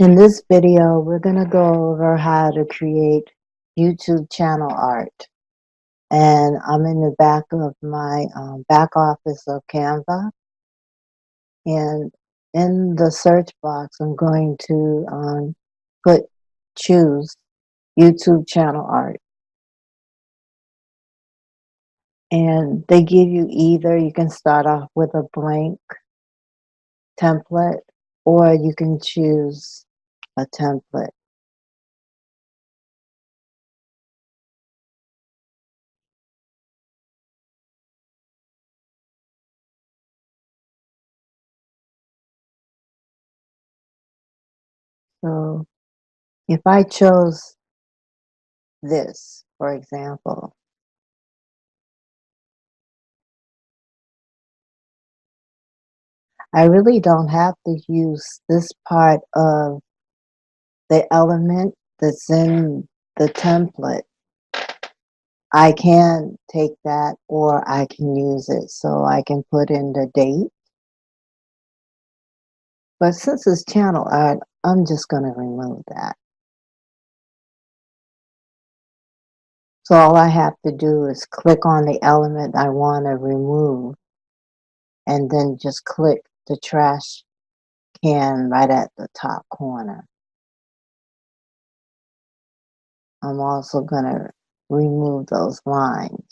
In this video, we're going to go over how to create YouTube channel art. And I'm in the back of my back office of Canva. And in the search box, I'm going to choose YouTube channel art. And they give you either, you can start off with a blank template, or you can choose a template. So if I chose this, for example, I really don't have to use this part of the element that's in the template. I can take that or I can use it, so I can put in the date. But since it's channel art, I'm just going to remove that. So all I have to do is click on the element I want to remove and then just click the trash can right at the top corner. I'm also going to remove those lines.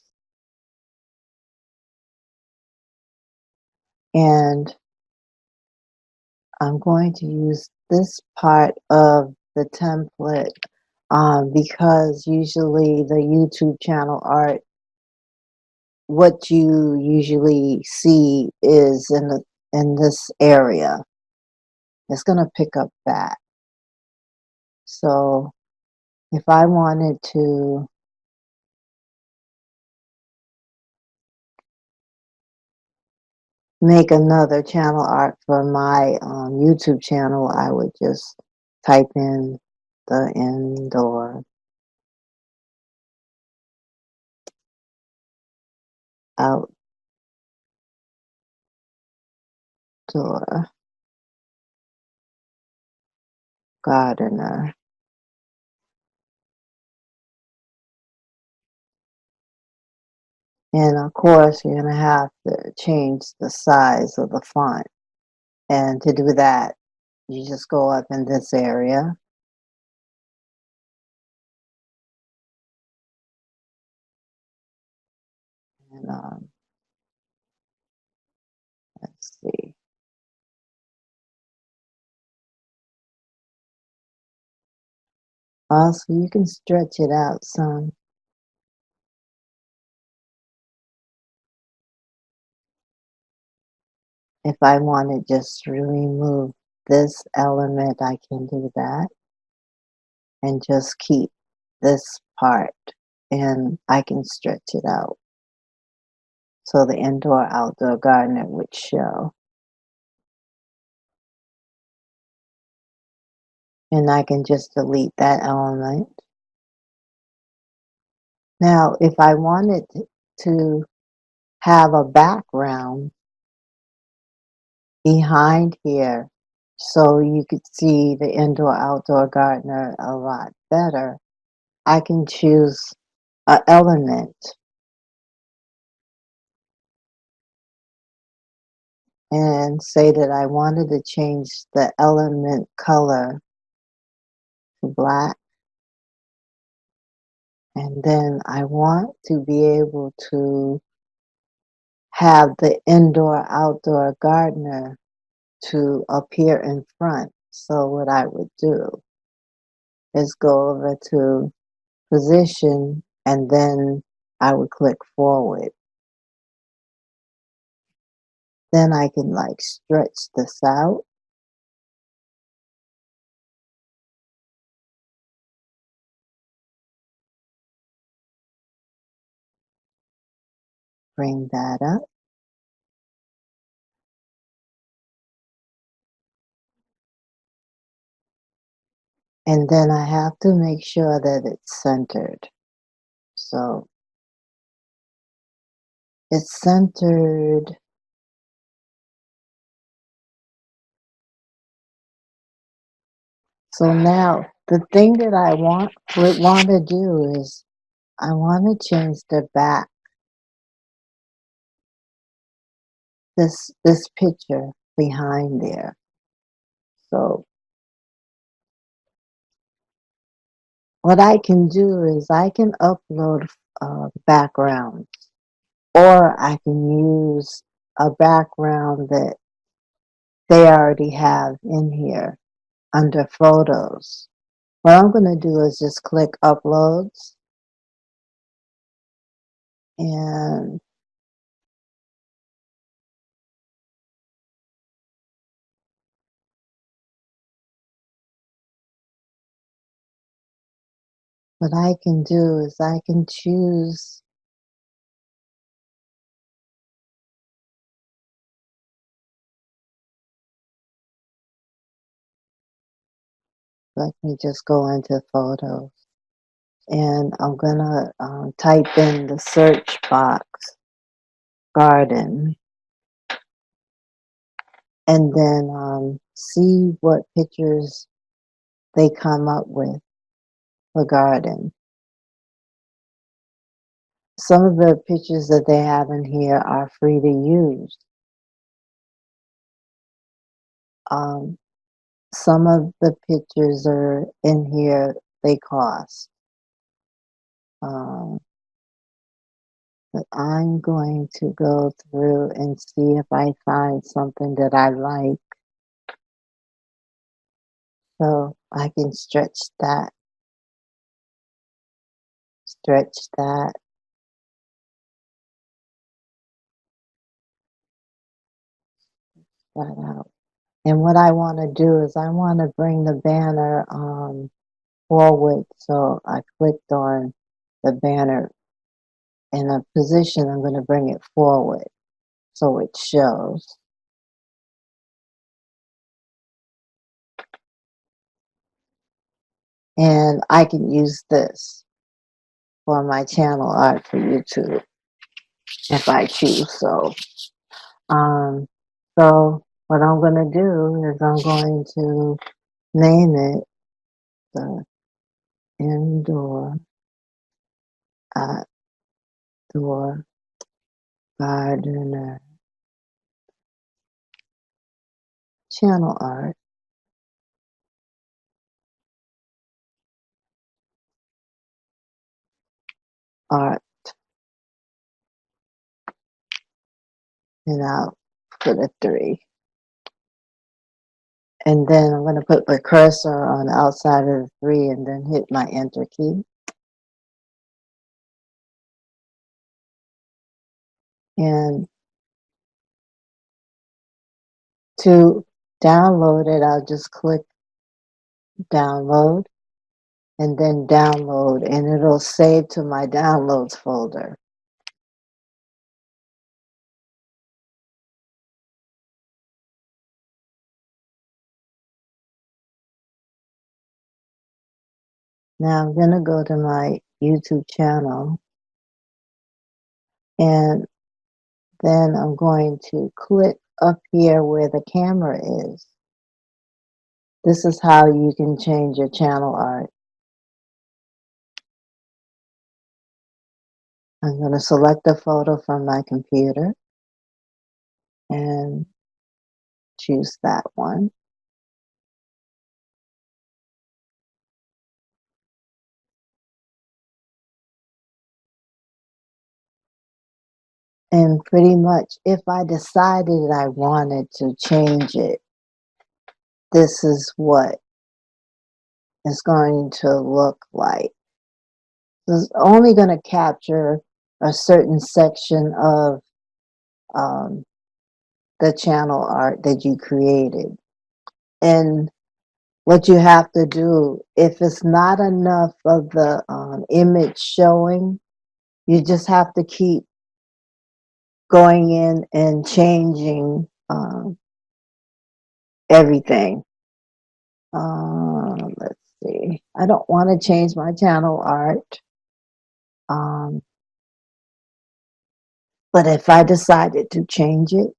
And I'm going to use this part of the template because usually the YouTube channel art, what you usually see is in this area. It's going to pick up that. So if I wanted to make another channel art for my YouTube channel, I would just type in the indoor outdoor gardener. And of course, you're going to have to change the size of the font. And to do that, you just go up in this area. And let's see. Also, you can stretch it out some. If I want to just remove this element, I can do that. And just keep this part. And I can stretch it out. So the indoor-outdoor gardener would show. And I can just delete that element. Now, if I wanted to have a background behind here so you could see the indoor-outdoor gardener a lot better, I can choose an element and say that I wanted to change the element color to black. And then I want to be able to have the indoor-outdoor gardener to appear in front. So what I would do is go over to position and then I would click forward. Then I can like stretch this out. Bring that up. And then I have to make sure that it's centered. So it's centered So now the thing that I would want to do is I want to change the back, this picture behind there. So what I can do is I can upload background, or I can use a background that they already have in here under photos. What I'm going to do is just click uploads, and what I can do is I can choose, let me just go into photos, and I'm going to type in the search box garden, and then see what pictures they come up with for garden. Some of the pictures that they have in here are free to use. Um, some of the pictures are in here, they cost. Um, but I'm going to go through and see if I find something that I like. So I can stretch that, stretch that. That out. And what I want to do is I want to bring the banner forward. So I clicked on the banner in a position. I'm going to bring it forward so it shows. And I can use this for my channel art for YouTube if I choose so. Um, so what I'm going to do is I'm going to name it the Indoor Outdoor Gardener Channel Art, and I'll put a 3. And then I'm going to put my cursor on the outside of the 3 and then hit my enter key. And to download it, I'll just click download and then download, and it'll save to my downloads folder. Now I'm going to go to my YouTube channel, and then I'm going to click up here where the camera is. This is how you can change your channel art. I'm going to select a photo from my computer and choose that one. And pretty much if I decided I wanted to change it, this is what it's going to look like. It's only going to capture a certain section of um, the channel art that you created. And what you have to do, if it's not enough of the image showing, you just have to keep going in and changing everything. Let's see. I don't want to change my channel art. Um, but if I decided to change it,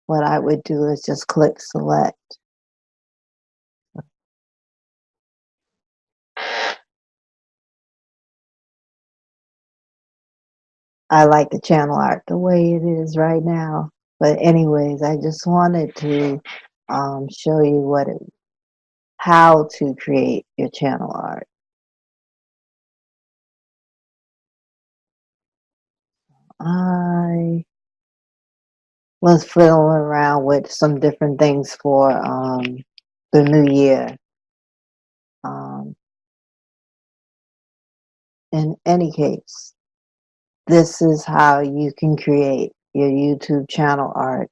what I would do is just click select. I like the channel art the way it is right now. But anyways, I just wanted to show you how to create your channel art. I was fiddling around with some different things for the new year. Um, in any case, this is how you can create your YouTube channel art.